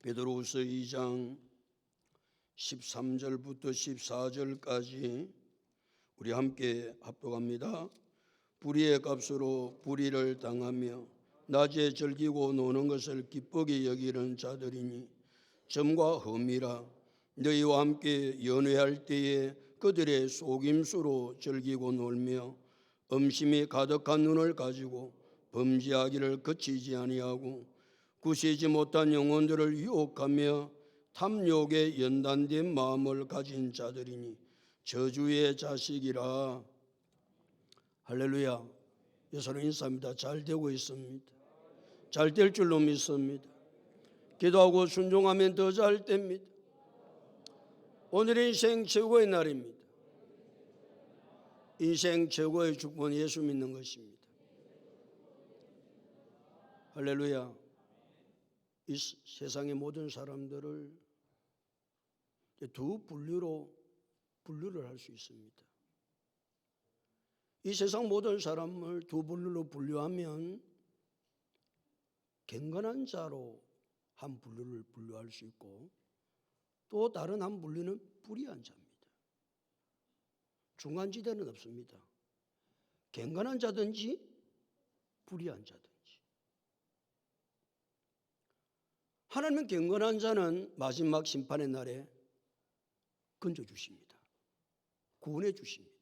베드로후서 2장 13절부터 14절까지 우리 함께 합독합니다. 불의의 값으로 불의를 당하며 낮에 즐기고 노는 것을 기쁘게 여기는 자들이니 점과 흠이라. 너희와 함께 연회할 때에 그들의 속임수로 즐기고 놀며 음심이 가득한 눈을 가지고 범죄하기를 그치지 아니하고 구시지 못한 영혼들을 유혹하며 탐욕에 연단된 마음을 가진 자들이니 저주의 자식이라. 할렐루야. 여러분 인사합니다. 잘 되고 있습니다. 잘 될 줄로 믿습니다. 기도하고 순종하면 더 잘 됩니다. 오늘의 인생 최고의 날입니다. 인생 최고의 축복은 예수 믿는 것입니다. 할렐루야. 이 세상의 모든 사람들을 두 분류로 분류를 할 수 있습니다. 이 세상 모든 사람을 두 분류로 분류하면 경건한 자로 한 분류를 분류할 수 있고 또 다른 한 분류는 불의한 자입니다. 중간지대는 없습니다. 경건한 자든지 불의한 자든지. 하나님은 경건한 자는 마지막 심판의 날에 건져주십니다. 구원해 주십니다.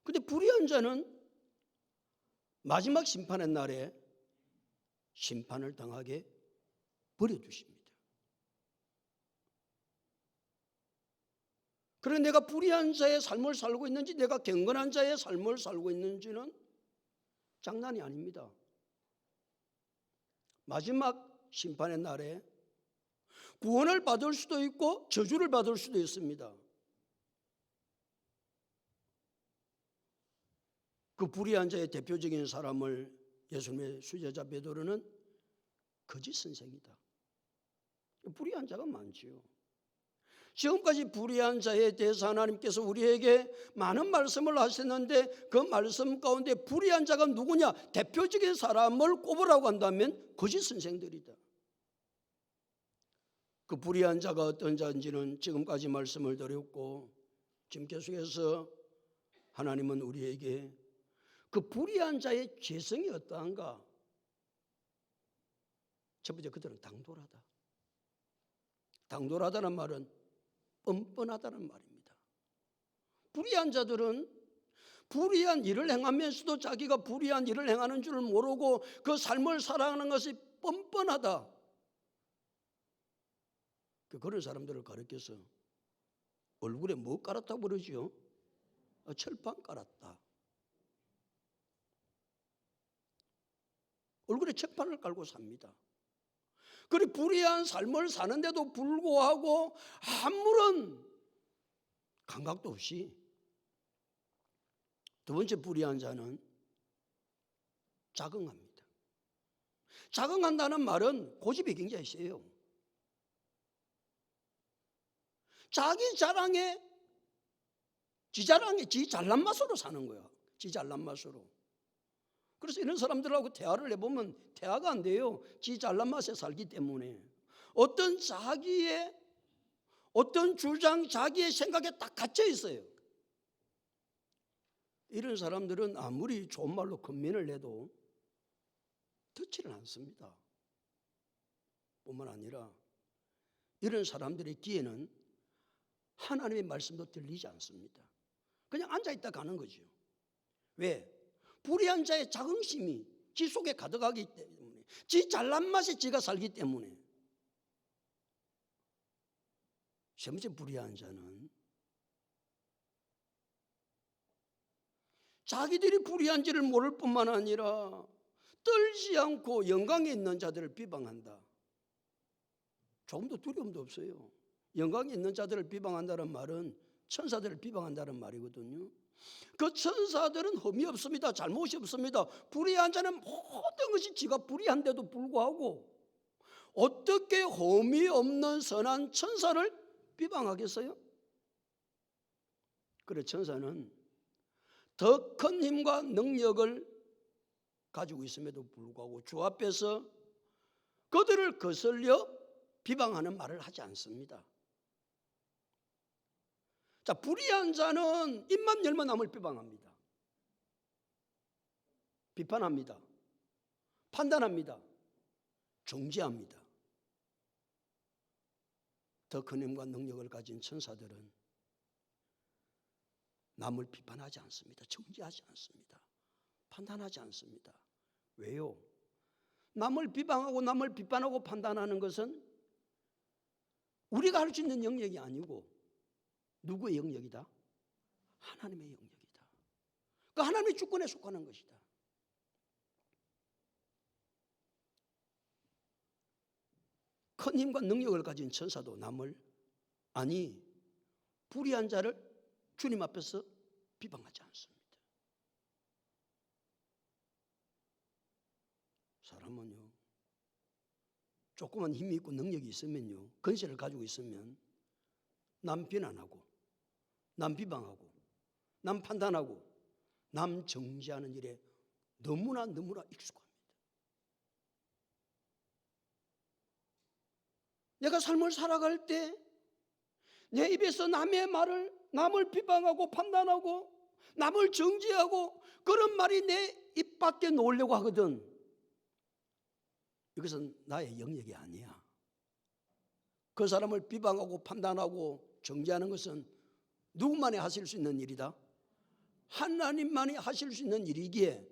그런데 불의한 자는 마지막 심판의 날에 심판을 당하게 버려두십니다. 그런데 내가 불의한 자의 삶을 살고 있는지 내가 경건한 자의 삶을 살고 있는지는 장난이 아닙니다. 마지막 심판의 날에 구원을 받을 수도 있고 저주를 받을 수도 있습니다. 그 불의한 자의 대표적인 사람을 예수님의 수제자 베드로는 거짓 선생이다. 불의한 자가 많지요. 지금까지 불의한 자에 대해서 하나님께서 우리에게 많은 말씀을 하셨는데 그 말씀 가운데 불의한 자가 누구냐? 대표적인 사람을 꼽으라고 한다면 거짓 선생들이다. 그 불의한 자가 어떤 자인지는 지금까지 말씀을 드렸고 지금 계속해서 하나님은 우리에게 그 불의한 자의 죄성이 어떠한가? 첫 번째, 그들은 당돌하다. 당돌하다는 말은 뻔뻔하다는 말입니다. 불의한 자들은 불의한 일을 행하면서도 자기가 불의한 일을 행하는 줄 모르고 그 삶을 살아가는 것이 뻔뻔하다. 그런 사람들을 가르쳐서 얼굴에 뭐 깔았다고 그러지요? 철판 깔았다. 얼굴에 철판을 깔고 삽니다. 그리 불의한 삶을 사는데도 불구하고 아무런 감각도 없이. 두 번째 불의한 자는 자긍합니다. 자긍한다는 말은 고집이 굉장히 세요. 자기 자랑에, 지 잘난 맛으로 사는 거야. 지 잘난 맛으로. 그래서 이런 사람들하고 대화를 해보면 대화가 안 돼요. 지 잘난 맛에 살기 때문에. 어떤 자기의 어떤 주장, 자기의 생각에 딱 갇혀 있어요. 이런 사람들은 아무리 좋은 말로 건면을 해도 듣지를 않습니다. 뿐만 아니라 이런 사람들의 귀에는 하나님의 말씀도 들리지 않습니다. 그냥 앉아있다 가는 거죠. 왜? 불의한 자의 자긍심이 지 속에 가득하기 때문에, 지 잘난 맛에 지가 살기 때문에. 세 번째 불의한 자는 자기들이 불의한지를 모를 뿐만 아니라 떨지 않고 영광에 있는 자들을 비방한다. 조금도 두려움도 없어요. 영광에 있는 자들을 비방한다는 말은 천사들을 비방한다는 말이거든요. 그 천사들은 흠이 없습니다. 잘못이 없습니다. 불의한 자는 모든 것이 지가 불의한데도 불구하고 어떻게 흠이 없는 선한 천사를 비방하겠어요? 그래, 천사는 더 큰 힘과 능력을 가지고 있음에도 불구하고 주 앞에서 그들을 거슬려 비방하는 말을 하지 않습니다. 자, 불의한 자는 입만 열면 남을 비방합니다. 비판합니다. 판단합니다. 정죄합니다. 더 큰 힘과 능력을 가진 천사들은 남을 비판하지 않습니다. 정죄하지 않습니다. 판단하지 않습니다. 왜요? 남을 비방하고 남을 비판하고 판단하는 것은 우리가 할 수 있는 영역이 아니고 누구의 영역이다? 하나님의 영역이다. 그 하나님의 주권에 속하는 것이다. 큰 힘과 능력을 가진 천사도 남을, 아니 불의한 자를 주님 앞에서 비방하지 않습니다. 사람은요, 조그만 힘이 있고 능력이 있으면요, 권세를 가지고 있으면 남 비난하고 남 비방하고 남 판단하고 남 정죄하는 일에 너무나 익숙합니다. 내가 삶을 살아갈 때 내 입에서 남의 말을, 남을 비방하고 판단하고 남을 정죄하고 그런 말이 내 입 밖에 놓으려고 하거든. 이것은 나의 영역이 아니야. 그 사람을 비방하고 판단하고 정죄하는 것은 누구만이 하실 수 있는 일이다? 하나님만이 하실 수 있는 일이기에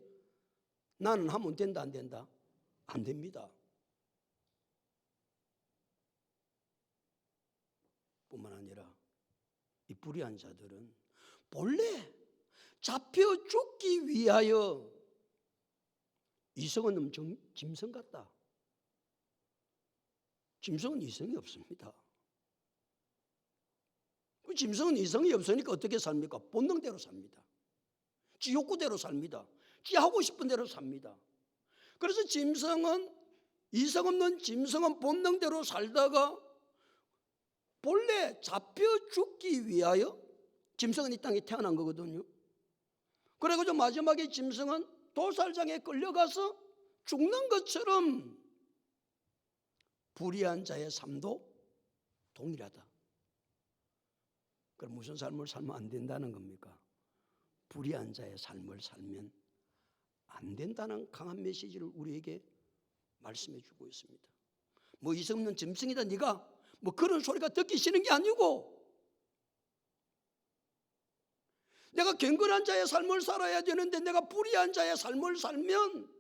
나는 하면 된다, 안 된다? 안 됩니다. 뿐만 아니라 이 불의한 자들은 본래 잡혀 죽기 위하여 이성은 짐승 같다. 짐승은 이성이 없습니다. 그 짐승은 이성이 없으니까 어떻게 삽니까? 본능대로 삽니다. 지 욕구대로 삽니다. 지 하고 싶은 대로 삽니다. 그래서 짐승은, 이성 없는 짐승은 본능대로 살다가 본래 잡혀 죽기 위하여 짐승은 이 땅에 태어난 거거든요. 그래가지고 마지막에 짐승은 도살장에 끌려가서 죽는 것처럼 불의한 자의 삶도 동일하다. 그럼 무슨 삶을 살면 안 된다는 겁니까? 불의한 자의 삶을 살면 안 된다는 강한 메시지를 우리에게 말씀해 주고 있습니다. 뭐 이성 없는 짐승이다 네가 뭐 그런 소리가 듣기 싫은 게 아니고 내가 경건한 자의 삶을 살아야 되는데 내가 불의한 자의 삶을 살면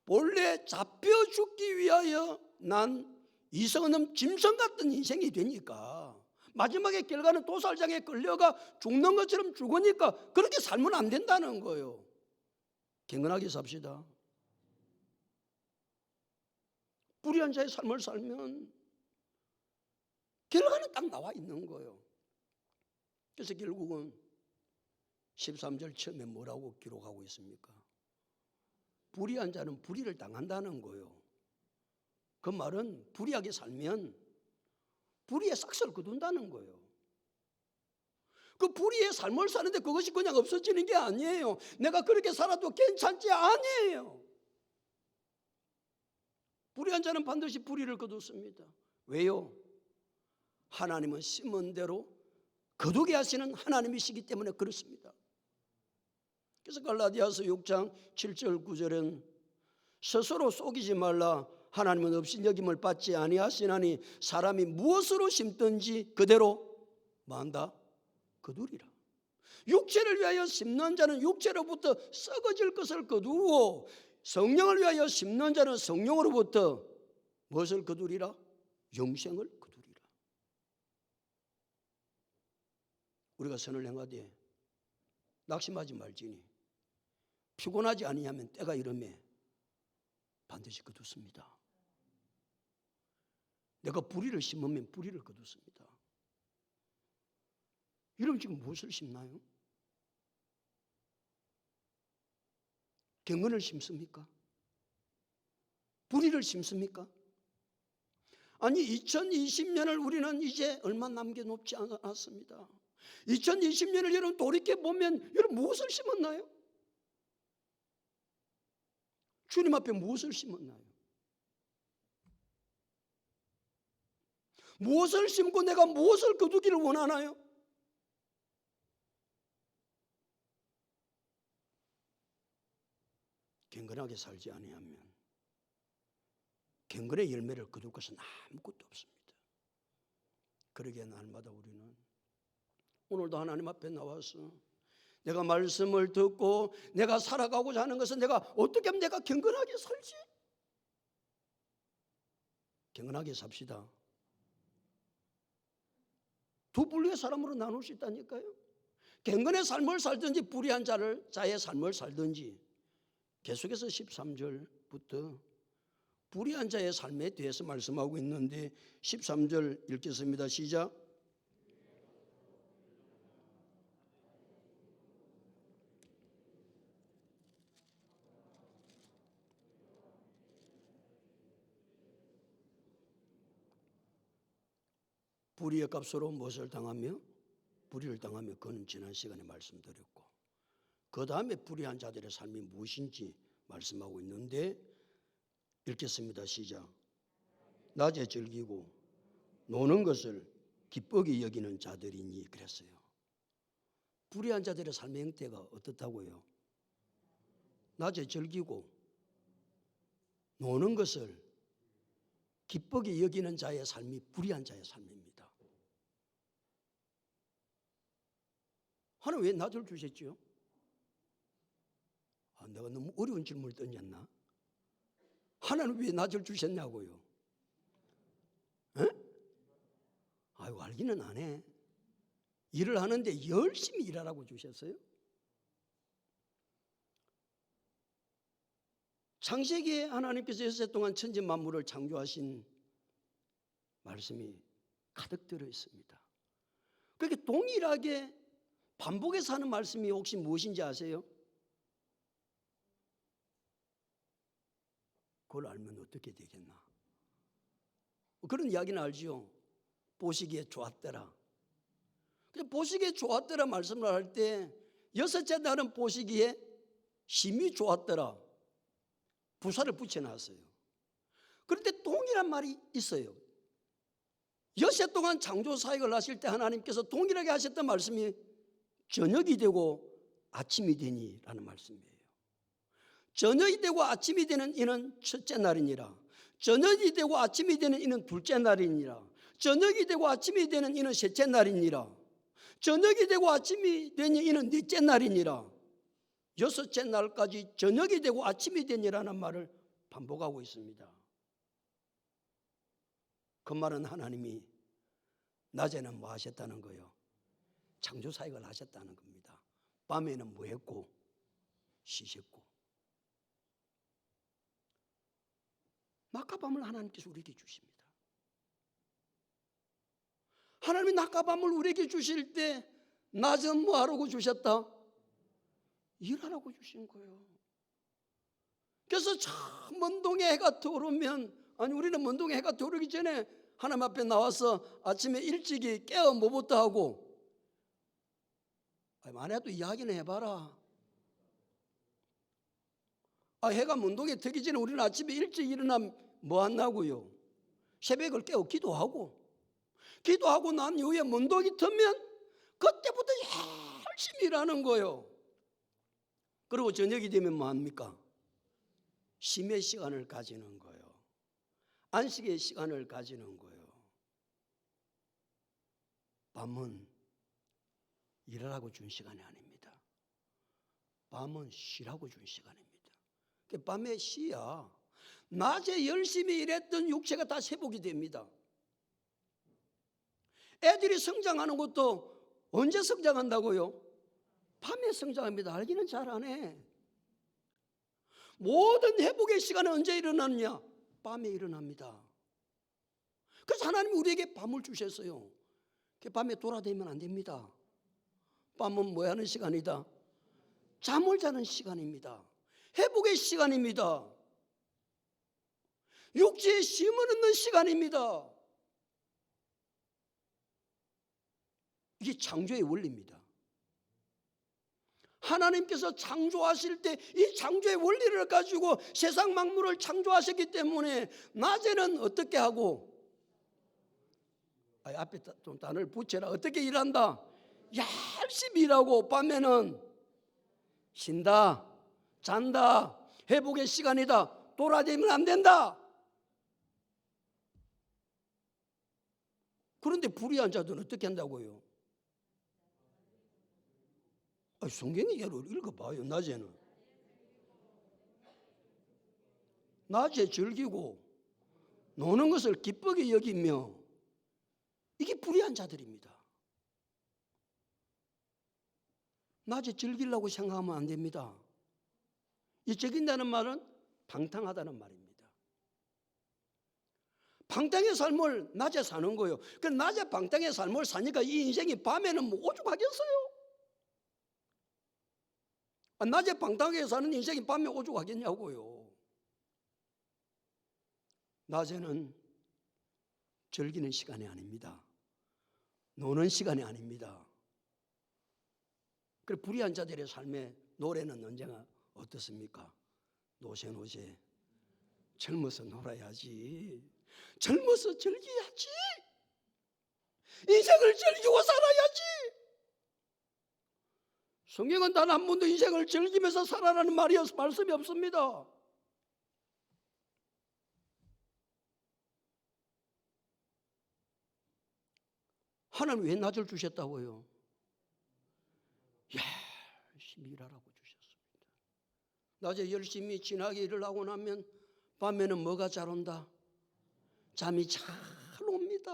본래 잡혀 죽기 위하여 난 이성 없는 짐승 같은 인생이 되니까 마지막에 결과는 도살장에 끌려가 죽는 것처럼 죽으니까 그렇게 살면 안 된다는 거예요. 경건하게 삽시다. 불의한 자의 삶을 살면 결과는 딱 나와 있는 거예요. 그래서 결국은 13절 처음에 뭐라고 기록하고 있습니까? 불의한 자는 불의를 당한다는 거예요. 그 말은 불의하게 살면 불의의 싹스를 거둔다는 거예요. 그 불의의 삶을 사는데 그것이 그냥 없어지는 게 아니에요. 내가 그렇게 살아도 괜찮지 아니에요. 불의한 자는 반드시 불의를 거두습니다. 왜요? 하나님은 심은 대로 거두게 하시는 하나님이시기 때문에 그렇습니다. 그래서 갈라디아서 6장 7절 9절은 스스로 속이지 말라. 하나님은 업신여김을 받지 아니하시나니 사람이 무엇으로 심든지 그대로 뭐한다? 거두리라. 육체를 위하여 심는 자는 육체로부터 썩어질 것을 거두고 성령을 위하여 심는 자는 성령으로부터 무엇을 거두리라? 영생을 거두리라. 우리가 선을 행하되 낙심하지 말지니 피곤하지 아니하면 때가 이르매 반드시 거두습니다. 내가 불의를 심으면 불의를 거두습니다. 여러분 지금 무엇을 심나요? 경건을 심습니까? 불의를 심습니까? 아니 2020년을 우리는 이제 얼마 남겨놓지 않았습니다. 2020년을 여러분 돌이켜보면 여러분 무엇을 심었나요? 주님 앞에 무엇을 심었나요? 무엇을 심고 내가 무엇을 거두기를 원하나요? 경건하게 살지 아니하면 경건의 열매를 거둘 것은 아무것도 없습니다. 그러기에 날마다 우리는 오늘도 하나님 앞에 나와서 내가 말씀을 듣고 내가 살아가고자 하는 것은 내가 어떻게 하면 내가 경건하게 살지? 경건하게 삽시다. 두 분류의 사람으로 나눌 수 있다니까요. 경건의 삶을 살든지 불의한 자의 삶을 살든지. 계속해서 13절부터 불의한 자의 삶에 대해서 말씀하고 있는데 13절 읽겠습니다. 시작. 불의의 값으로 무엇을 당하며? 불의를 당하며, 그는 지난 시간에 말씀드렸고, 그 다음에 불의한 자들의 삶이 무엇인지 말씀하고 있는데 읽겠습니다. 시작. 낮에 즐기고 노는 것을 기쁘게 여기는 자들이니 그랬어요. 불의한 자들의 삶의 형태가 어떻다고요? 낮에 즐기고 노는 것을 기쁘게 여기는 자의 삶이 불의한 자의 삶입니다. 하나님 왜 낮을 주셨죠? 내가 너무 어려운 질문을 던졌나? 하나님 왜 낮을 주셨냐고요? 에? 아이고, 알기는 안 해. 일을 하는데 열심히 일하라고 주셨어요. 창세기에 하나님께서 6세 동안 천지 만물을 창조하신 말씀이 가득 들어 있습니다. 그렇게 동일하게 반복해서 하는 말씀이 혹시 무엇인지 아세요? 그걸 알면 어떻게 되겠나? 그런 이야기는 알지요. 보시기에 좋았더라. 보시기에 좋았더라 말씀을 할 때 여섯째 날은 보시기에 심히 좋았더라. 부사를 붙여놨어요. 그런데 동일한 말이 있어요. 여섯 동안 창조 사역을 하실 때 하나님께서 동일하게 하셨던 말씀이 저녁이 되고 아침이 되니라는 말씀이에요. 저녁이 되고 아침이 되는 이는 첫째 날이니라. 저녁이 되고 아침이 되는 이는 둘째 날이니라. 저녁이 되고 아침이 되는 이는 셋째 날이니라. 저녁이 되고 아침이 되니 이는 넷째 날이니라. 여섯째 날까지 저녁이 되고 아침이 되니라는 말을 반복하고 있습니다. 그 말은 하나님이 낮에는 뭐 하셨다는 거예요? 창조 사역을 하셨다는 겁니다. 밤에는 뭐 했고? 쉬셨고. 낮과 밤을 하나님께서 우리에게 주십니다. 하나님이 낮과 밤을 우리에게 주실 때 낮은 뭐 하라고 주셨다? 일하라고 주신 거예요. 그래서 저 먼 동에 해가 떠오르면, 아니 우리는 먼 동에 해가 떠오르기 전에 하나님 앞에 나와서 아침에 일찍이 깨어 뭐부터 하고, 만약에 이야기는 해봐라. 해가 먼 동에 뜨기 전에 우리는 아침에 일찍 일어나면 뭐 한다고요? 새벽을 깨어 기도하고 난 이후에 먼 동이 뜨면 그때부터 열심히 일하는 거예요. 그리고 저녁이 되면 뭐 합니까? 쉼의 시간을 가지는 거예요. 안식의 시간을 가지는 거예요. 밤은 일하라고 준 시간이 아닙니다. 밤은 쉬라고 준 시간입니다. 밤에 쉬야 낮에 열심히 일했던 육체가 다 회복이 됩니다. 애들이 성장하는 것도 언제 성장한다고요? 밤에 성장합니다. 알기는 잘 안 해. 모든 회복의 시간은 언제 일어나느냐? 밤에 일어납니다. 그래서 하나님이 우리에게 밤을 주셨어요. 밤에 돌아다니면 안 됩니다. 밤은 뭐 하는 시간이다? 잠을 자는 시간입니다. 회복의 시간입니다. 육체에 쉼을 얻는 시간입니다. 이게 창조의 원리입니다. 하나님께서 창조하실 때 이 창조의 원리를 가지고 세상 만물을 창조하셨기 때문에 낮에는 어떻게 하고 앞에 좀 단어를 붙여라. 어떻게 일한다? 열심히 일하고 밤에는 쉰다, 잔다, 회복의 시간이다. 돌아다니면 안 된다. 그런데 불의한 자들은 어떻게 한다고요? 성경의 예를 읽어봐요. 낮에는 낮에 즐기고 노는 것을 기쁘게 여기며, 이게 불의한 자들입니다. 낮에 즐기려고 생각하면 안 됩니다. 이 즐긴다는 말은 방탕하다는 말입니다. 방탕의 삶을 낮에 사는 거예요. 그 낮에 방탕의 삶을 사니까 이 인생이 밤에는 뭐 오죽하겠어요? 낮에 방탕하게 사는 인생이 밤에 오죽하겠냐고요. 낮에는 즐기는 시간이 아닙니다. 노는 시간이 아닙니다. 그래, 불의한 자들의 삶의 노래는 언제나 어떻습니까? 노세 젊어서 놀아야지. 젊어서 즐겨야지. 인생을 즐기고 살아야지. 성경은 단 한 번도 인생을 즐기면서 살아라는 말씀이 없습니다. 하나님 왜 낮을 주셨다고요? 열심히 일하라고 주셨습니다. 낮에 열심히 진하게 일을 하고 나면 밤에는 뭐가 잘 온다? 잠이 잘 옵니다.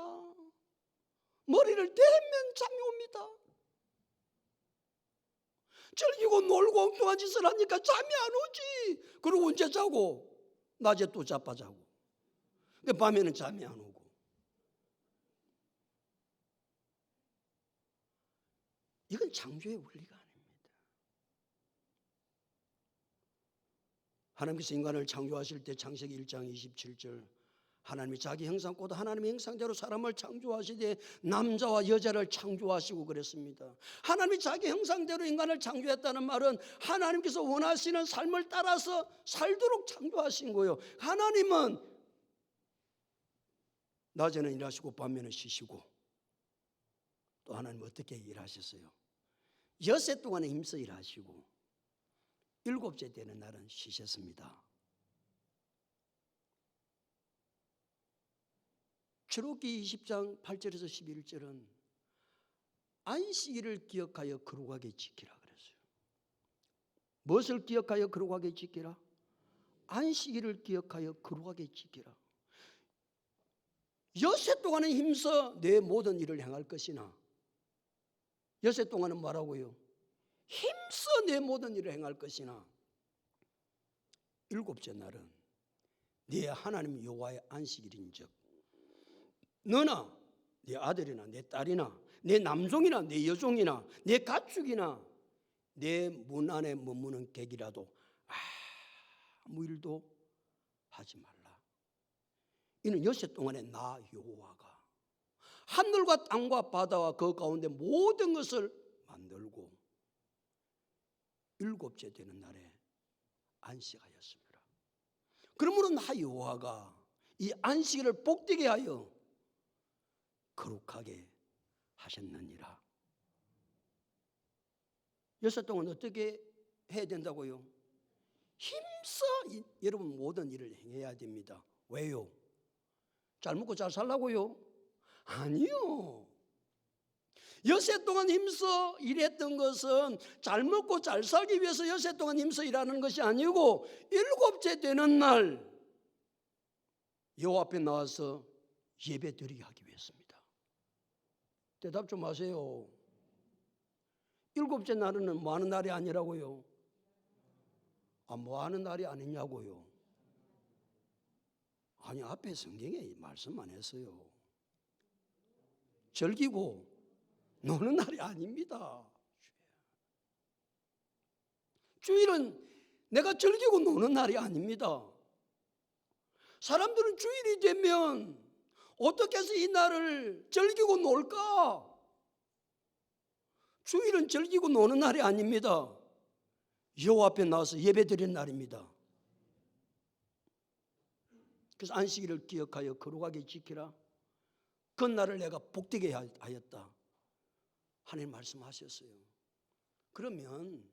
머리를 대면 잠이 옵니다. 즐기고 놀고 엉뚱한 짓을 하니까 잠이 안 오지. 그리고 언제 자고? 낮에 또 자빠자고. 밤에는 잠이 안 오고. 이건 창조의 원리가 아닙니다. 하나님께서 인간을 창조하실 때 창세기 1장 27절, 하나님이 자기 형상 곧 하나님의 형상대로 사람을 창조하시되 남자와 여자를 창조하시고 그랬습니다. 하나님이 자기 형상대로 인간을 창조했다는 말은 하나님께서 원하시는 삶을 따라서 살도록 창조하신 거예요. 하나님은 낮에는 일하시고 밤에는 쉬시고, 또 하나님은 어떻게 일하셨어요? 엿새 동안에 힘써 일하시고 일곱째 되는 날은 쉬셨습니다. 출애굽기 20장 8절에서 11절은 안식일을 기억하여 거룩하게 지키라 그랬어요. 무엇을 기억하여 거룩하게 지키라? 안식일을 기억하여 거룩하게 지키라. 엿새 동안에 힘써 내 모든 일을 행할 것이나, 엿새 동안은 뭐라고요? 힘써 내 모든 일을 행할 것이나 일곱째 날은 네 하나님 여호와의 안식일인즉 너나 네 아들이나 내 딸이나 내 남종이나 내 여종이나 내 가축이나 내 문 안에 머무는 객이라도 아무 일도 하지 말라. 이는 엿새 동안에 나 여호와가 하늘과 땅과 바다와 그 가운데 모든 것을 만들고 일곱째 되는 날에 안식하였습니다. 그러므로 나 여호와가 이 안식일을 복되게 하여 거룩하게 하셨느니라. 엿새 동안 어떻게 해야 된다고요? 힘써 여러분 모든 일을 행해야 됩니다. 왜요? 잘 먹고 잘 살라고요? 아니요. 엿새 동안 힘써 일했던 것은 잘 먹고 잘 살기 위해서 엿새 동안 힘써 일하는 것이 아니고 일곱째 되는 날 여호와 앞에 나와서 예배드리게 하기 위해서입니다. 대답 좀 하세요. 일곱째 날은 뭐 하는 날이 아니라고요? 뭐 하는 날이 아니냐고요? 아니, 앞에 성경에 말씀만 했어요. 즐기고 노는 날이 아닙니다. 주일은 내가 즐기고 노는 날이 아닙니다. 사람들은 주일이 되면 어떻게 해서 이 날을 즐기고 놀까? 주일은 즐기고 노는 날이 아닙니다. 여호와 앞에 나와서 예배드리는 날입니다. 그래서 안식일을 기억하여 거룩하게 지키라. 그 날을 내가 복되게 하였다. 하나님 말씀하셨어요. 그러면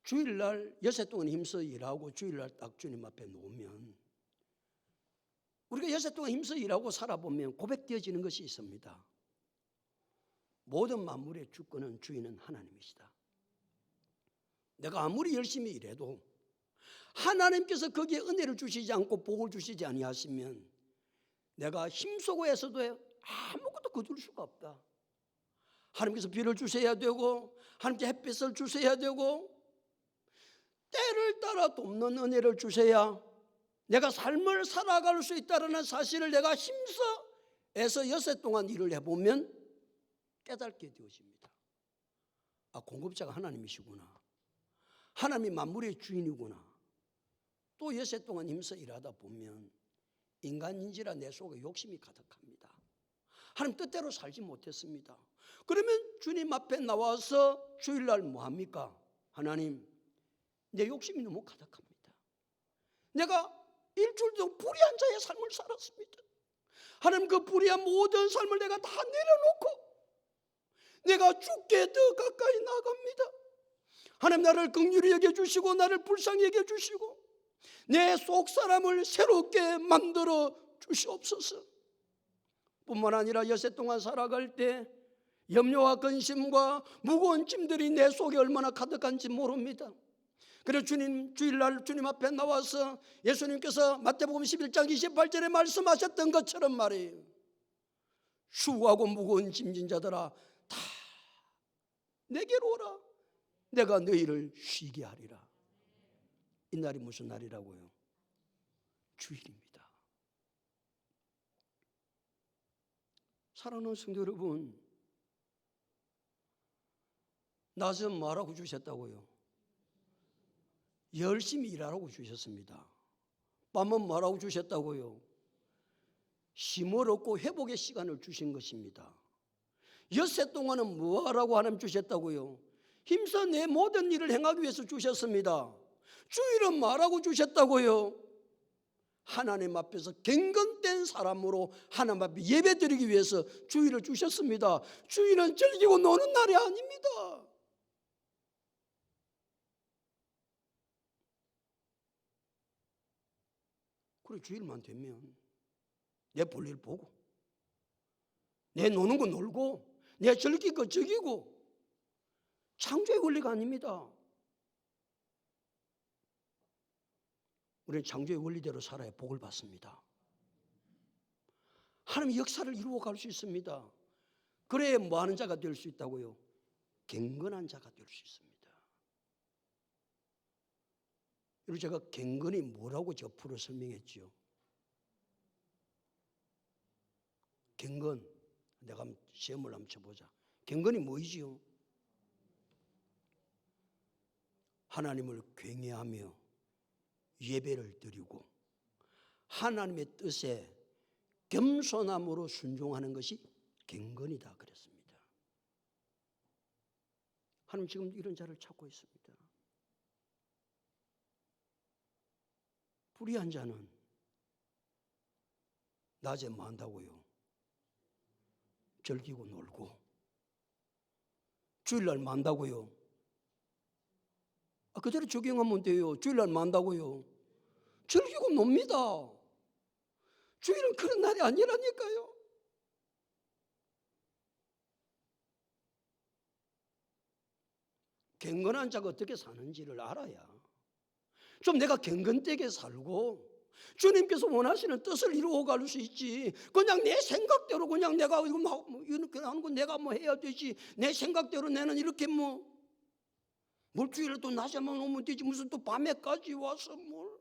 주일날 여섯 동안 힘써 일하고 주일날 딱 주님 앞에 놓으면 우리가 여섯 동안 힘써 일하고 살아보면 고백되어지는 것이 있습니다. 모든 만물의 주권은 주인은 하나님이시다. 내가 아무리 열심히 일해도 하나님께서 거기에 은혜를 주시지 않고 복을 주시지 아니하시면 내가 힘쓰고 해서도 아무것도 거둘 수가 없다. 하나님께서 비를 주셔야 되고 하나님께 햇빛을 주셔야 되고 때를 따라 돕는 은혜를 주셔야 내가 삶을 살아갈 수 있다는 사실을 내가 힘써 해서 여섯 동안 일을 해보면 깨닫게 되어집니다. 아, 공급자가 하나님이시구나. 하나님이 만물의 주인이구나. 또 여섯 동안 힘써 일하다 보면 인간인지라 내 속에 욕심이 가득합니다. 하나님 뜻대로 살지 못했습니다. 그러면 주님 앞에 나와서 주일날 뭐합니까? 하나님, 내 욕심이 너무 가득합니다. 내가 일주일 동안 불의한 자의 삶을 살았습니다. 하나님, 그 불의한 모든 삶을 내가 다 내려놓고 내가 죽게 더 가까이 나갑니다. 하나님, 나를 긍휼히 여겨주시고 나를 불쌍히 여겨주시고 내 속사람을 새롭게 만들어 주시옵소서. 뿐만 아니라 여섯 동안 살아갈 때 염려와 근심과 무거운 짐들이 내 속에 얼마나 가득한지 모릅니다. 그래서 주일날 주님 앞에 나와서 예수님께서 마태복음 11장 28절에 말씀하셨던 것처럼 말이에요. 수고하고 무거운 짐진 자들아 다 내게로 오라. 내가 너희를 쉬게 하리라. 이 날이 무슨 날이라고요? 주일입니다. 사랑하는 성도 여러분, 낮은 뭐라고 주셨다고요? 열심히 일하라고 주셨습니다. 밤은 뭐라고 주셨다고요? 쉼을 얻고 회복의 시간을 주신 것입니다. 엿새 동안은 뭐하라고 하나님 주셨다고요? 힘써 내 모든 일을 행하기 위해서 주셨습니다. 주일은 뭐라고 주셨다고요? 하나님 앞에서 경건된 사람으로 하나님 앞에 예배드리기 위해서 주일을 주셨습니다. 주일은 즐기고 노는 날이 아닙니다. 그래, 주일만 되면 내 볼일 보고 내 노는 거 놀고 내 즐길 거 즐기고 창조의 원리가 아닙니다. 우리는 창조의 원리대로 살아야 복을 받습니다. 하나님의 역사를 이루어 갈 수 있습니다. 그래야 뭐 하는 자가 될 수 있다고요? 경건한 자가 될 수 있습니다. 그리고 제가 경건이 뭐라고 저 풀어 설명했죠. 경건, 내가 한번 시험을 한번 쳐보자. 경건이 뭐이지요? 하나님을 경외하며 예배를 드리고 하나님의 뜻에 겸손함으로 순종하는 것이 경건이다 그랬습니다. 하나님 지금 이런 자를 찾고 있습니다. 불의한 자는 낮에 뭐 한다고요? 즐기고 놀고. 주일날 뭐 한다고요? 그대로 적용하면 돼요. 주일날 뭐 한다고요? 즐기고 놉니다. 주일은 그런 날이 아니라니까요. 경건한 자가 어떻게 사는지를 알아야 좀 내가 경건되게 살고 주님께서 원하시는 뜻을 이루어갈 수 있지. 그냥 내 생각대로 그냥 내가 이렇게 하는 거 내가 뭐 해야 되지. 내 생각대로 나는 이렇게 물주일에 또 낮에만 오면 되지. 무슨 또 밤에까지 와서 뭘.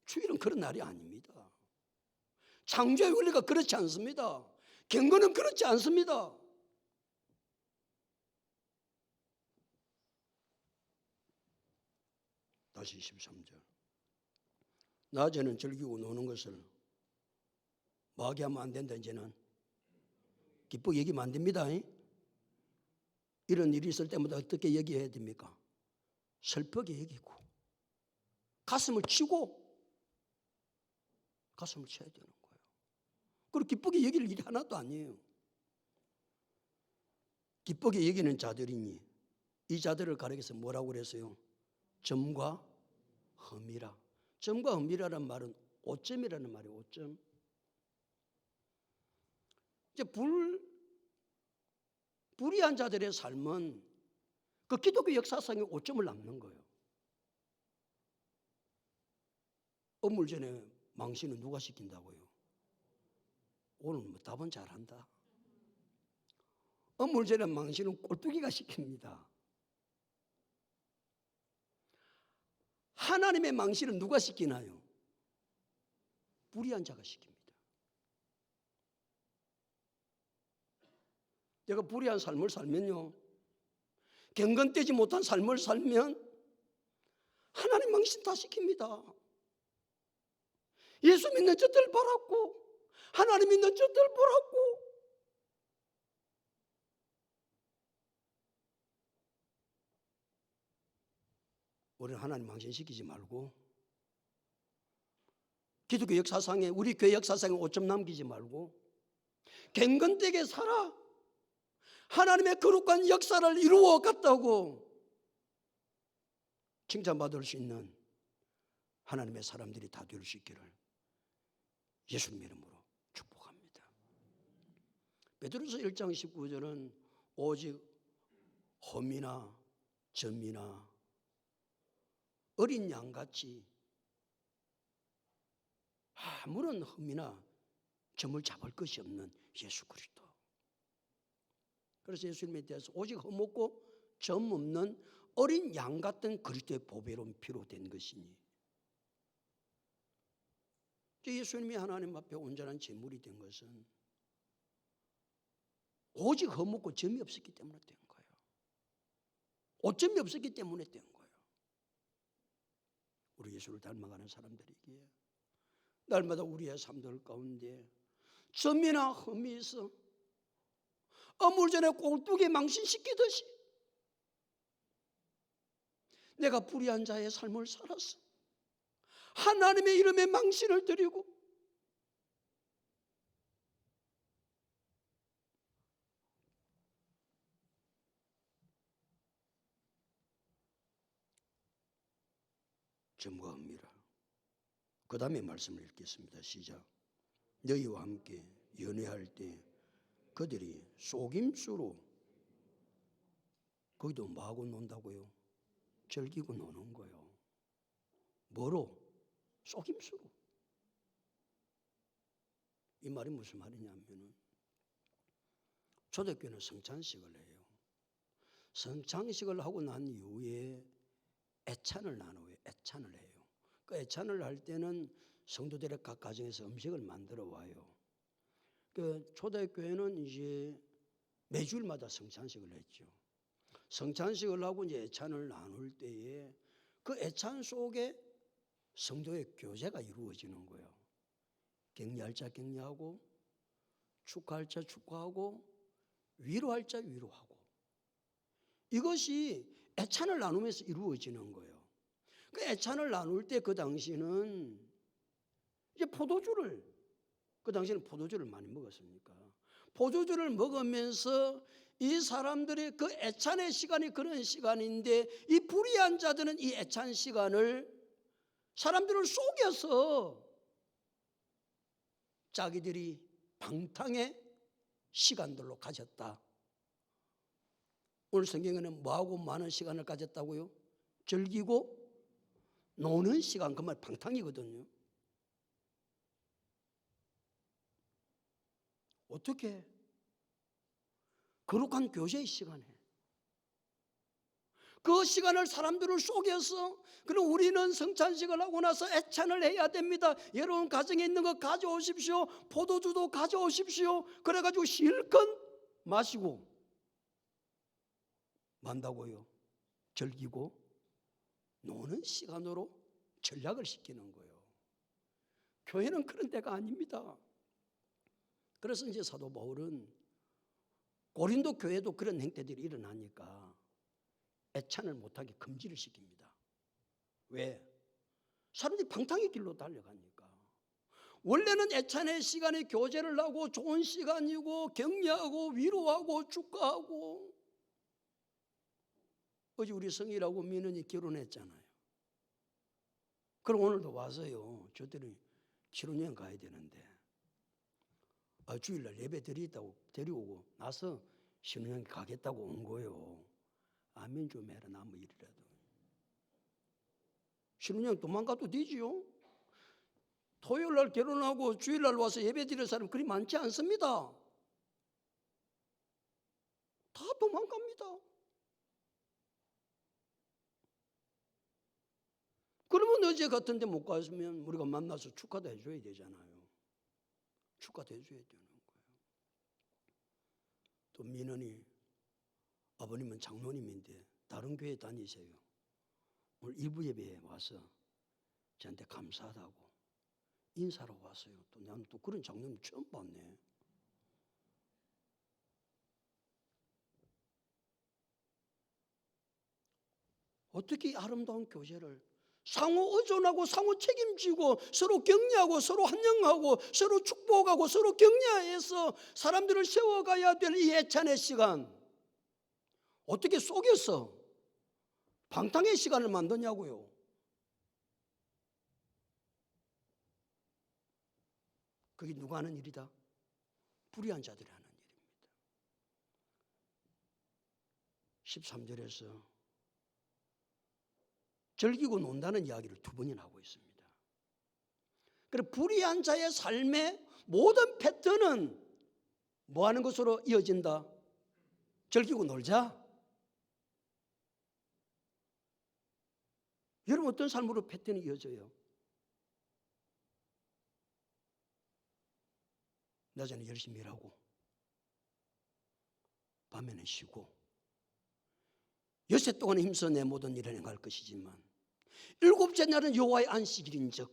주일은 그런 날이 아닙니다. 창조의 원리가 그렇지 않습니다. 경건은 그렇지 않습니다. 다시 13절. 낮에는 즐기고 노는 것을 뭐하게 하면 안 된다. 이제는 기쁘게 얘기하면 안 됩니다. 이런 일이 있을 때마다 어떻게 얘기해야 됩니까? 슬프게 얘기고 가슴을 치고 가슴을 쳐야 되는 거예요. 그리고 기쁘게 여길 일이 하나도 아니에요. 기쁘게 여기는 자들이니 이 자들을 가리켜서 뭐라고 그랬어요? 점과 흠이라. 점과 흠이라는 말은 오점이라는 말이에요. 오점. 이제 불의한 자들의 삶은 그 기독교 역사상에 오점을 남는 거예요. 업물전에 망신은 누가 시킨다고요? 오늘 뭐 답은 잘한다. 업물전에 망신은 꼴뚜기가 시킵니다. 하나님의 망신은 누가 시키나요? 불의한 자가 시킵니다. 내가 불의한 삶을 살면요, 경건되지 못한 삶을 살면 하나님 망신 다 시킵니다. 예수 믿는 저들 보라고, 하나님 믿는 저들 보라고. 우리는 하나님 망신시키지 말고, 기독교 역사상에, 우리 교회 역사상에 오점 남기지 말고 경건되게 살아 하나님의 거룩한 역사를 이루어 갔다고 칭찬받을 수 있는 하나님의 사람들이 다 될 수 있기를 예수님 이름으로 축복합니다. 베드로서 1장 19절은 오직 험이나 점이나 어린 양같이 아무런 흠이나 점을 잡을 것이 없는 예수 그리스도. 그래서 예수님에 대해서 오직 흠 없고 점 없는 어린 양 같은 그리스도의 보배로운 피로 된 것이니, 예수님이 하나님 앞에 온전한 제물이 된 것은 오직 흠 없고 점이 없었기 때문에 된 거예요. 오점이 없었기 때문에 된 거예요. 우리 예수를 닮아가는 사람들이기에 날마다 우리의 삶들 가운데 점이나 흠이 있어 어물전에 꼴뚜기 망신시키듯이 내가 불의한 자의 삶을 살았어. 하나님의 이름에 망신을 드리고 점과 흠이라. 그 다음에 말씀을 읽겠습니다. 시작. 너희와 함께 연애할 때 그들이 속임수로, 거기도 뭐하고 논다고요? 즐기고 노는 거예요. 뭐로? 속임수로. 이 말이 무슨 말이냐면 초대교회는 성찬식을 해요. 성찬식을 하고 난 이후에 애찬을 나눠요. 애찬을 해요. 그 애찬을 할 때는 성도들의 각 가정에서 음식을 만들어 와요. 그 초대교회는 이제 매주일마다 성찬식을 했죠. 성찬식을 하고 이제 애찬을 나눌 때에 그 애찬 속에 성도의 교제가 이루어지는 거예요. 격려할 자 격려하고, 축하할 자 축하하고, 위로할 자 위로하고. 이것이 애찬을 나누면서 이루어지는 거예요. 그 애찬을 나눌 때 그 당시는 이제 그 당시에는 포도주를 많이 먹었으니까 포도주를 먹으면서 이 사람들이 그 애찬의 시간이 그런 시간인데 이 불의한 자들은 이 애찬 시간을 사람들을 속여서 자기들이 방탕의 시간들로 가졌다. 오늘 성경에는 뭐하고 많은 시간을 가졌다고요? 즐기고 노는 시간, 그 말 방탕이거든요. 어떻게? 거룩한 교제의 시간에 그 시간을 사람들을 속여서, 그럼 우리는 성찬식을 하고 나서 애찬을 해야 됩니다. 여러분 가정에 있는 거 가져오십시오. 포도주도 가져오십시오. 그래가지고 실컷 마시고 만다고요. 즐기고 노는 시간으로 전략을 시키는 거예요. 교회는 그런 데가 아닙니다. 그래서 이제 사도 바울은 고린도 교회도 그런 행태들이 일어나니까 애찬을 못하게 금지를 시킵니다. 왜? 사람들이 방탕의 길로 달려가니까. 원래는 애찬의 시간에 교제를 하고 좋은 시간이고 격려하고 위로하고 축하하고. 어제 우리 성희라고 민은이 결혼했잖아요. 그럼 오늘도 와서요. 저들이 신혼여행 가야 되는데 주일날 예배 드리다고 데리고 나서 신혼여행 가겠다고 온 거예요. 아멘 좀 해라. 나무 일이라도. 신혼여행 도망가도 되지요. 토요일날 결혼하고 주일날 와서 예배 드릴 사람 그리 많지 않습니다. 다 도망갑니다. 그러면 어제 같은 데 못 갔으면 우리가 만나서 축하도 해줘야 되잖아요. 축하도 해줘야 되는 거예요. 또 민원이 아버님은 장로님인데 다른 교회 다니세요. 오늘 일부 예배에 와서 저한테 감사하다고 인사로 왔어요. 또 나는 또 그런 장로님 처음 봤네. 어떻게 아름다운 교제를 상호 의존하고 상호 책임지고 서로 격려하고 서로 환영하고 서로 축복하고 서로 격려해서 사람들을 세워가야 될 이 애찬의 시간 어떻게 속여서 방탕의 시간을 만드냐고요. 그게 누가 하는 일이다? 불의한 자들이 하는 일입니다. 13절에서 즐기고 논다는 이야기를 두 번이나 하고 있습니다. 그래서 불의한 자의 삶의 모든 패턴은 뭐 하는 것으로 이어진다? 즐기고 놀자. 여러분 어떤 삶으로 패턴이 이어져요? 낮에는 열심히 일하고 밤에는 쉬고 엿새 동안 힘써 내 모든 일을 행할 것이지만 일곱째 날은 여호와의 안식일인즉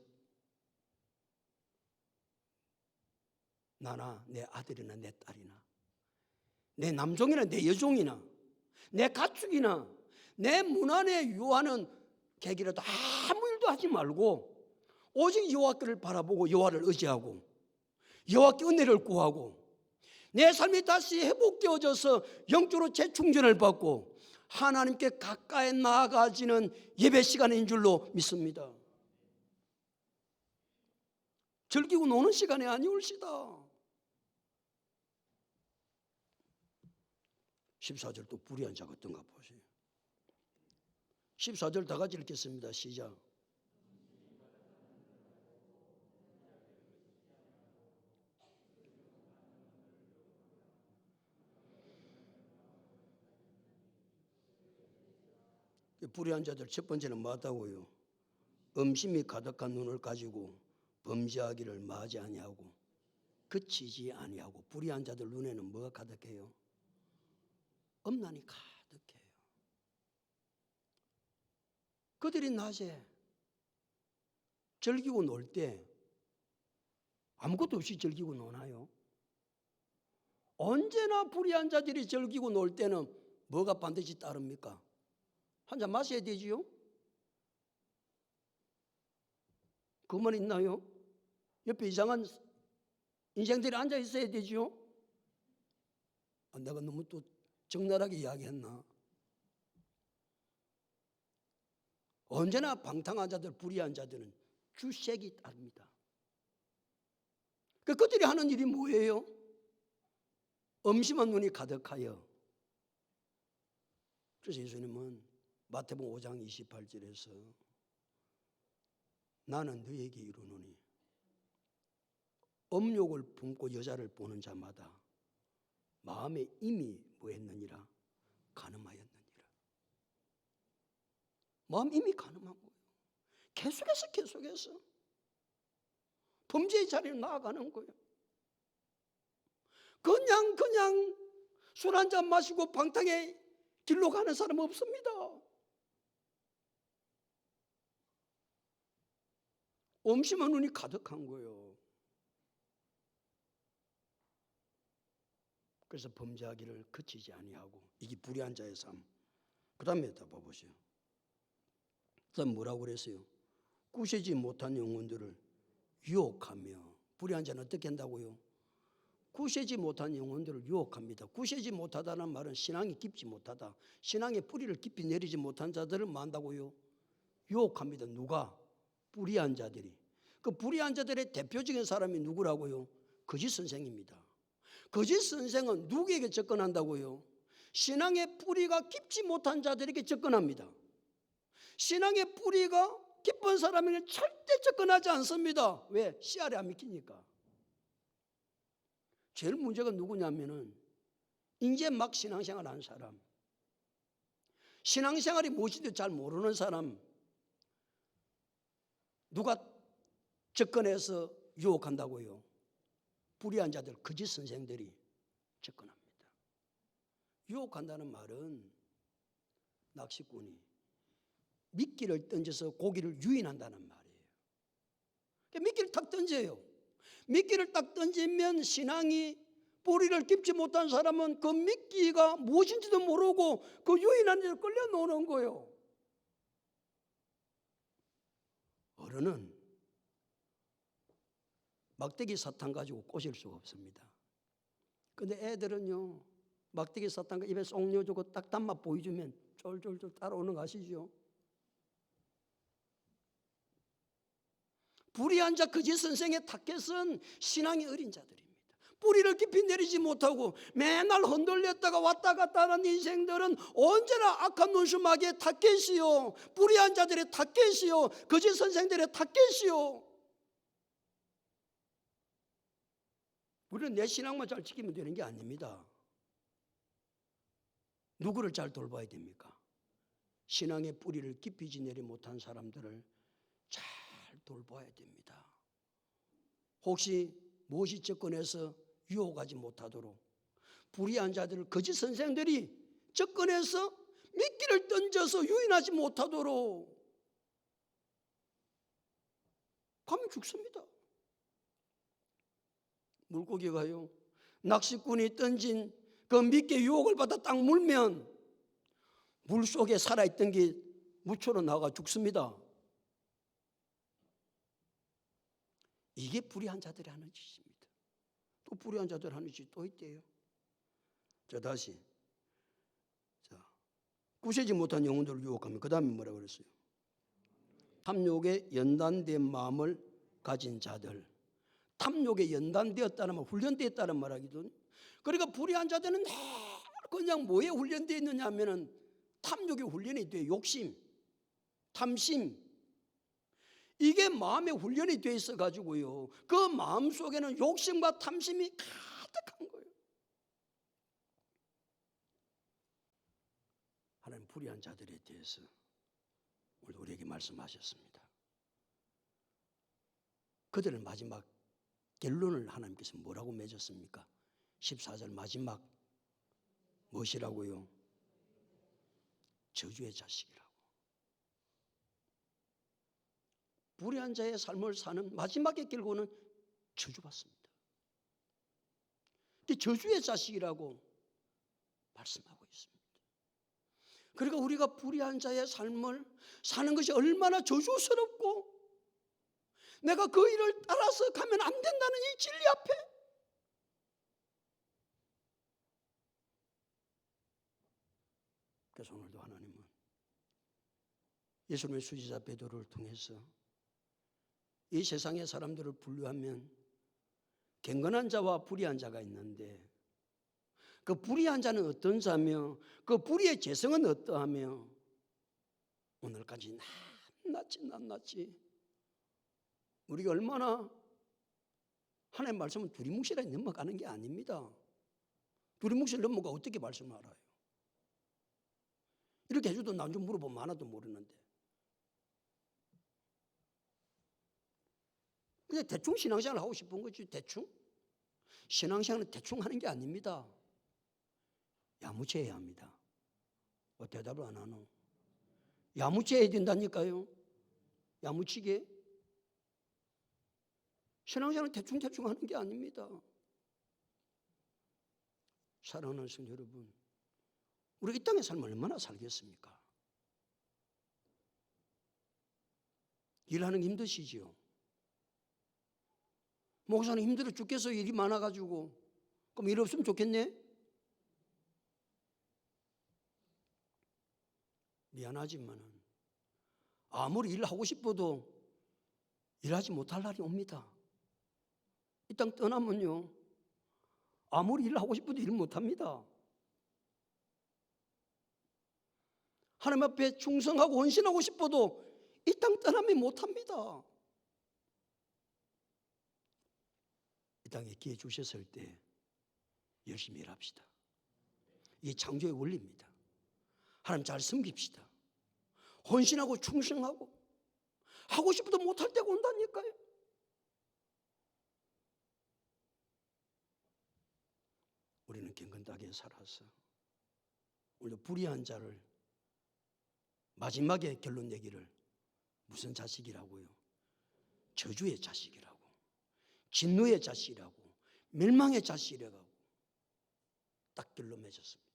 나나 내 아들이나 내 딸이나 내 남종이나 내 여종이나 내 가축이나 내 문 안에 유하는 객이라도 아무 일도 하지 말고 오직 여호와께를 바라보고 여호와를 의지하고 여호와께 은혜를 구하고 내 삶이 다시 회복되어져서 영적으로 재충전을 받고 하나님께 가까이 나아가지는 예배 시간인 줄로 믿습니다. 즐기고 노는 시간이 아니올시다. 14절 또 불의한 자가 어떤가 보세요. 14절 다 같이 읽겠습니다. 시작. 불의한 자들 첫 번째는 뭐다고요? 음심이 가득한 눈을 가지고 범죄하기를 마지 아니하고 그치지 아니하고. 불의한 자들 눈에는 뭐가 가득해요? 음란이 가득해요. 그들이 낮에 즐기고 놀 때 아무것도 없이 즐기고 노나요? 언제나 불의한 자들이 즐기고 놀 때는 뭐가 반드시 따릅니까? 한잔 마셔야 되지요? 그만 있나요? 옆에 이상한 인생들이 앉아 있어야 되지요? 내가 너무 또 적나라하게 이야기했나? 언제나 방탕한 자들, 불의한 자들은 주색이 따릅니다. 그들이 하는 일이 뭐예요? 음심한 눈이 가득하여. 그래서 예수님은 마태복음 5장 28절에서 나는 너에게 이르노니 음욕을 품고 여자를 보는 자마다 마음에 이미 뭐했느니라? 간음하였느니라. 마음 이미 간음한 거예요. 계속해서 범죄의 자리로 나아가는 거예요. 그냥 술 한잔 마시고 방탕의 길로 가는 사람 없습니다. 음심한 눈이 가득한 거예요. 그래서 범죄하기를 그치지 아니하고. 이게 불의한 자의 삶. 그 다음에 다 봐보세요. 그 다음 뭐라고 그랬어요? 꾸시지 못한 영혼들을 유혹하며 불의한 자는 어떻게 한다고요? 구세지 못한 영혼들을 유혹합니다. 구세지 못하다는 말은 신앙이 깊지 못하다, 신앙의 뿌리를 깊이 내리지 못한 자들을 뭐 한다고요? 유혹합니다. 누가? 불의한 자들이. 그 불의한 자들의 대표적인 사람이 누구라고요? 거짓 선생입니다. 거짓 선생은 누구에게 접근한다고요? 신앙의 뿌리가 깊지 못한 자들에게 접근합니다. 신앙의 뿌리가 깊은 사람에게 절대 접근하지 않습니다. 왜? 씨알이 안 믿기니까. 제일 문제가 누구냐면은 이제 막 신앙생활 하는 사람, 신앙생활이 무엇인지 잘 모르는 사람, 누가 접근해서 유혹한다고요? 불의한 자들, 거짓 선생들이 접근합니다. 유혹한다는 말은 낚시꾼이 미끼를 던져서 고기를 유인한다는 말이에요. 미끼를 탁 던져요. 미끼를 딱 던지면 신앙이 뿌리를 깊지 못한 사람은 그 미끼가 무엇인지도 모르고 그 유인한 데로 끌려 노는 거예요. 어른은 막대기 사탕 가지고 꼬실 수가 없습니다. 근데 애들은요, 막대기 사탕 입에 쏙 넣어주고 딱 단맛 보여주면 쫄쫄쫄 따라오는 거 아시죠? 불의한 자 거짓 선생의 타겟은 신앙이 어린 자들입니다. 뿌리를 깊이 내리지 못하고 맨날 흔들렸다가 왔다 갔다 하는 인생들은 언제나 악한 눈수마귀의 타겟이요, 불의한 자들의 타겟이요, 거짓 선생들의 타겟이요. 우리는 내 신앙만 잘 지키면 되는 게 아닙니다. 누구를 잘 돌봐야 됩니까? 신앙의 뿌리를 깊이 지내지 못한 사람들을 잘 돌봐야 됩니다. 혹시 무엇이 접근해서 유혹하지 못하도록 불의한 자들을 거짓 선생들이 접근해서 미끼를 던져서 유인하지 못하도록 가면 죽습니다. 물고기가요, 낚시꾼이 던진 그 미끼 유혹을 받아 딱 물면 물속에 살아있던 게 무초로 나가 죽습니다. 이게 불의한 자들이 하는 짓입니다. 또 불의한 자들이 하는 짓이 또 있대요. 자, 다시. 구세지 못한 영혼들을 유혹하면 그 다음에 뭐라고 그랬어요? 탐욕에 연단된 마음을 가진 자들. 탐욕에 연단되었다는 말, 훈련되었다는 말하기도. 그러니까 불의한 자들은 그냥 뭐에 훈련되어 있느냐 하면은 탐욕에 훈련이 돼요. 욕심, 탐심. 이게 마음에 훈련이 돼 있어 가지고요, 그 마음 속에는 욕심과 탐심이 가득한 거예요. 하나님 불의한 자들에 대해서 오늘 우리에게 말씀하셨습니다. 그들의 마지막 결론을 하나님께서 뭐라고 맺었습니까? 14절 마지막 무엇이라고요? 저주의 자식이라고. 불의한 자의 삶을 사는 마지막의 결과는 저주받습니다. 저주의 자식이라고 말씀하고 있습니다. 그러니까 우리가 불의한 자의 삶을 사는 것이 얼마나 저주스럽고 내가 그 일을 따라서 가면 안 된다는 이 진리 앞에 그래서 오늘도 하나님은 예수님의 수지자 베드로를 통해서 이 세상의 사람들을 분류하면 경건한 자와 불의한 자가 있는데 그 불의한 자는 어떤 자며 그 불의의 재성은 어떠하며 오늘까지 낱낱이 우리가 얼마나 하나님의 말씀은 두리뭉실하게 넘어가는 게 아닙니다. 두리뭉실 넘어가 어떻게 말씀을 알아요? 이렇게 해줘도 난 좀 물어보면 하나도 모르는데 그냥 대충 신앙생활 하고 싶은 거지. 대충 신앙생활은 대충 하는 게 아닙니다. 야무져야 합니다. 대답을 안 하노? 야무져야 된다니까요. 야무지게. 신앙생활은 대충 하는 게 아닙니다. 사랑하는 성도 여러분, 우리 이 땅의 삶을 얼마나 살겠습니까? 일하는 게 힘드시지요? 목사는 힘들어 죽겠어, 일이 많아가지고. 그럼 일 없으면 좋겠네? 미안하지만은 아무리 일하고 싶어도 일하지 못할 날이 옵니다. 이 땅 떠나면요, 아무리 일하고 싶어도 일 못합니다. 하나님 앞에 충성하고 헌신하고 싶어도 이 땅 떠나면 못합니다. 이 땅에 기회 주셨을 때 열심히 일합시다. 이게 창조의 원리입니다. 하나님 잘 섬깁시다. 헌신하고 충성하고 하고 싶어도 못할 때가 온다니까요. 우리는 경건하게 살아서 오늘 불의한 자를 마지막에 결론 내기를 무슨 자식이라고요? 저주의 자식이라고, 진노의 자식이라고, 멸망의 자식이라고 딱 결론 맺었습니다.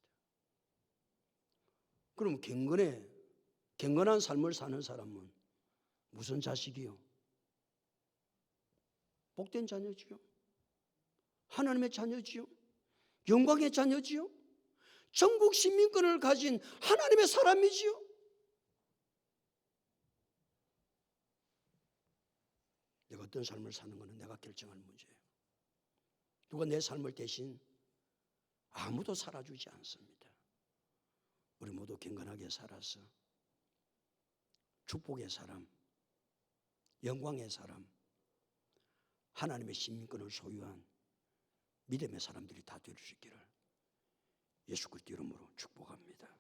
그럼 경건한 삶을 사는 사람은 무슨 자식이요? 복된 자녀지요. 하나님의 자녀지요. 영광의 자녀지요. 전국 시민권을 가진 하나님의 사람이지요. 내가 어떤 삶을 사는 것은 내가 결정하는 문제예요. 누가 내 삶을 대신 아무도 살아주지 않습니다. 우리 모두 경건하게 살아서 축복의 사람, 영광의 사람, 하나님의 시민권을 소유한 믿음의 사람들이 다 될 수 있기를 예수 그리스도 이름으로 축복합니다.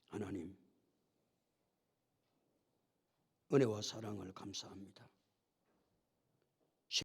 하나님, 은혜와 사랑을 감사합니다.